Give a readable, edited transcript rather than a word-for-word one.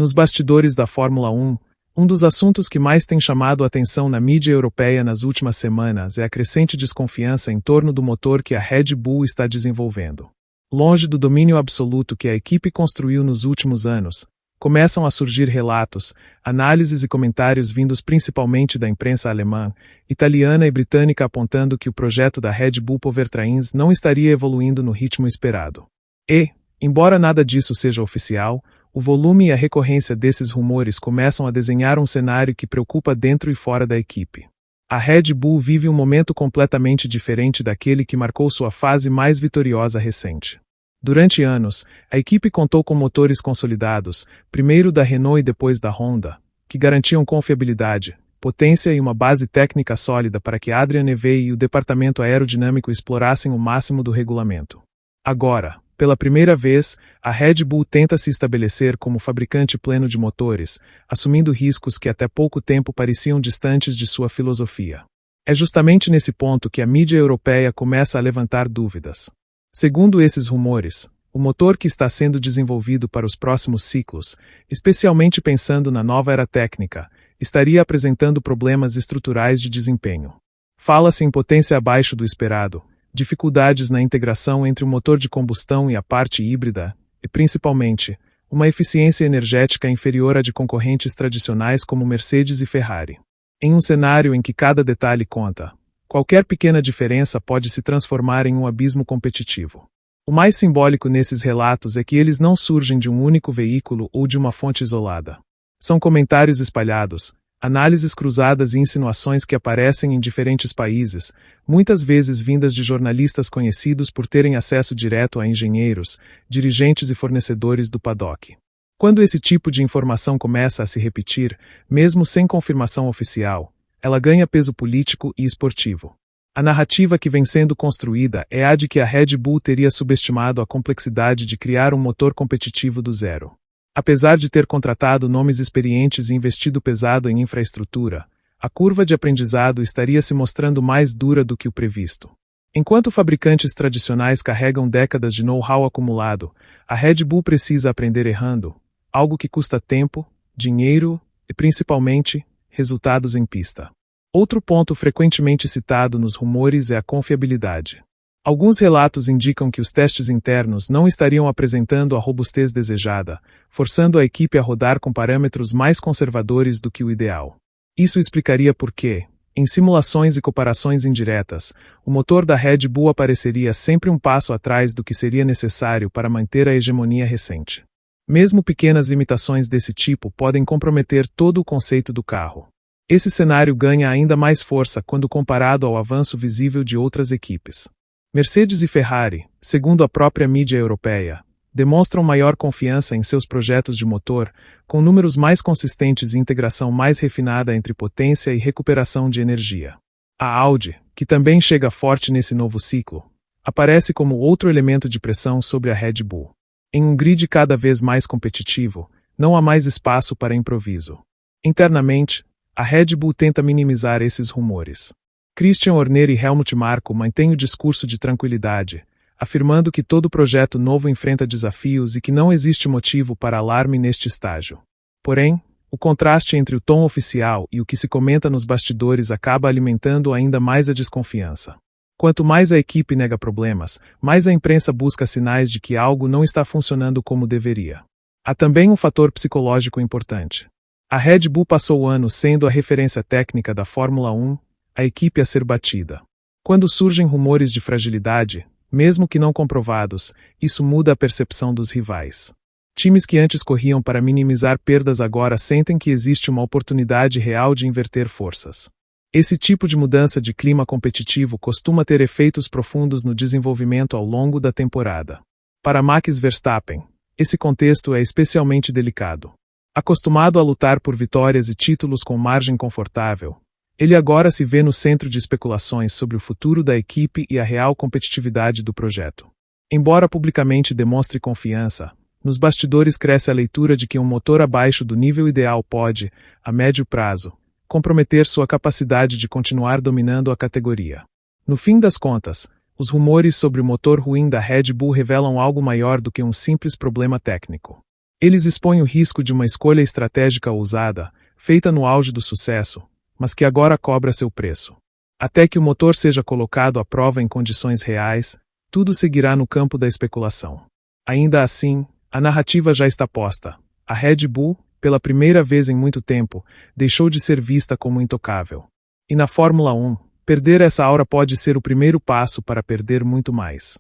Nos bastidores da Fórmula 1, um dos assuntos que mais tem chamado a atenção na mídia europeia nas últimas semanas é a crescente desconfiança em torno do motor que a Red Bull está desenvolvendo. Longe do domínio absoluto que a equipe construiu nos últimos anos, começam a surgir relatos, análises e comentários vindos principalmente da imprensa alemã, italiana e britânica apontando que o projeto da Red Bull Powertrains não estaria evoluindo no ritmo esperado. E, embora nada disso seja oficial, o volume e a recorrência desses rumores começam a desenhar um cenário que preocupa dentro e fora da equipe. A Red Bull vive um momento completamente diferente daquele que marcou sua fase mais vitoriosa recente. Durante anos, a equipe contou com motores consolidados, primeiro da Renault e depois da Honda, que garantiam confiabilidade, potência e uma base técnica sólida para que Adrian Newey e o departamento aerodinâmico explorassem o máximo do regulamento. Agora, pela primeira vez, a Red Bull tenta se estabelecer como fabricante pleno de motores, assumindo riscos que até pouco tempo pareciam distantes de sua filosofia. É justamente nesse ponto que a mídia europeia começa a levantar dúvidas. Segundo esses rumores, o motor que está sendo desenvolvido para os próximos ciclos, especialmente pensando na nova era técnica, estaria apresentando problemas estruturais de desempenho. Fala-se em potência abaixo do esperado, dificuldades na integração entre o motor de combustão e a parte híbrida, e principalmente, uma eficiência energética inferior à de concorrentes tradicionais como Mercedes e Ferrari. Em um cenário em que cada detalhe conta, qualquer pequena diferença pode se transformar em um abismo competitivo. O mais simbólico nesses relatos é que eles não surgem de um único veículo ou de uma fonte isolada. São comentários espalhados, análises cruzadas e insinuações que aparecem em diferentes países, muitas vezes vindas de jornalistas conhecidos por terem acesso direto a engenheiros, dirigentes e fornecedores do paddock. Quando esse tipo de informação começa a se repetir, mesmo sem confirmação oficial, ela ganha peso político e esportivo. A narrativa que vem sendo construída é a de que a Red Bull teria subestimado a complexidade de criar um motor competitivo do zero. Apesar de ter contratado nomes experientes e investido pesado em infraestrutura, a curva de aprendizado estaria se mostrando mais dura do que o previsto. Enquanto fabricantes tradicionais carregam décadas de know-how acumulado, a Red Bull precisa aprender errando, algo que custa tempo, dinheiro e, principalmente, resultados em pista. Outro ponto frequentemente citado nos rumores é a confiabilidade. Alguns relatos indicam que os testes internos não estariam apresentando a robustez desejada, forçando a equipe a rodar com parâmetros mais conservadores do que o ideal. Isso explicaria por que, em simulações e comparações indiretas, o motor da Red Bull apareceria sempre um passo atrás do que seria necessário para manter a hegemonia recente. Mesmo pequenas limitações desse tipo podem comprometer todo o conceito do carro. Esse cenário ganha ainda mais força quando comparado ao avanço visível de outras equipes. Mercedes e Ferrari, segundo a própria mídia europeia, demonstram maior confiança em seus projetos de motor, com números mais consistentes e integração mais refinada entre potência e recuperação de energia. A Audi, que também chega forte nesse novo ciclo, aparece como outro elemento de pressão sobre a Red Bull. Em um grid cada vez mais competitivo, não há mais espaço para improviso. Internamente, a Red Bull tenta minimizar esses rumores. Christian Horner e Helmut Marko mantêm o discurso de tranquilidade, afirmando que todo projeto novo enfrenta desafios e que não existe motivo para alarme neste estágio. Porém, o contraste entre o tom oficial e o que se comenta nos bastidores acaba alimentando ainda mais a desconfiança. Quanto mais a equipe nega problemas, mais a imprensa busca sinais de que algo não está funcionando como deveria. Há também um fator psicológico importante. A Red Bull passou o ano sendo a referência técnica da Fórmula 1, a equipe a ser batida. Quando surgem rumores de fragilidade, mesmo que não comprovados, isso muda a percepção dos rivais. Times que antes corriam para minimizar perdas agora sentem que existe uma oportunidade real de inverter forças. Esse tipo de mudança de clima competitivo costuma ter efeitos profundos no desenvolvimento ao longo da temporada. Para Max Verstappen, esse contexto é especialmente delicado. Acostumado a lutar por vitórias e títulos com margem confortável, ele agora se vê no centro de especulações sobre o futuro da equipe e a real competitividade do projeto. Embora publicamente demonstre confiança, nos bastidores cresce a leitura de que um motor abaixo do nível ideal pode, a médio prazo, comprometer sua capacidade de continuar dominando a categoria. No fim das contas, os rumores sobre o motor ruim da Red Bull revelam algo maior do que um simples problema técnico. Eles expõem o risco de uma escolha estratégica ousada, feita no auge do sucesso, mas que agora cobra seu preço. Até que o motor seja colocado à prova em condições reais, tudo seguirá no campo da especulação. Ainda assim, a narrativa já está posta. A Red Bull, pela primeira vez em muito tempo, deixou de ser vista como intocável. E na Fórmula 1, perder essa aura pode ser o primeiro passo para perder muito mais.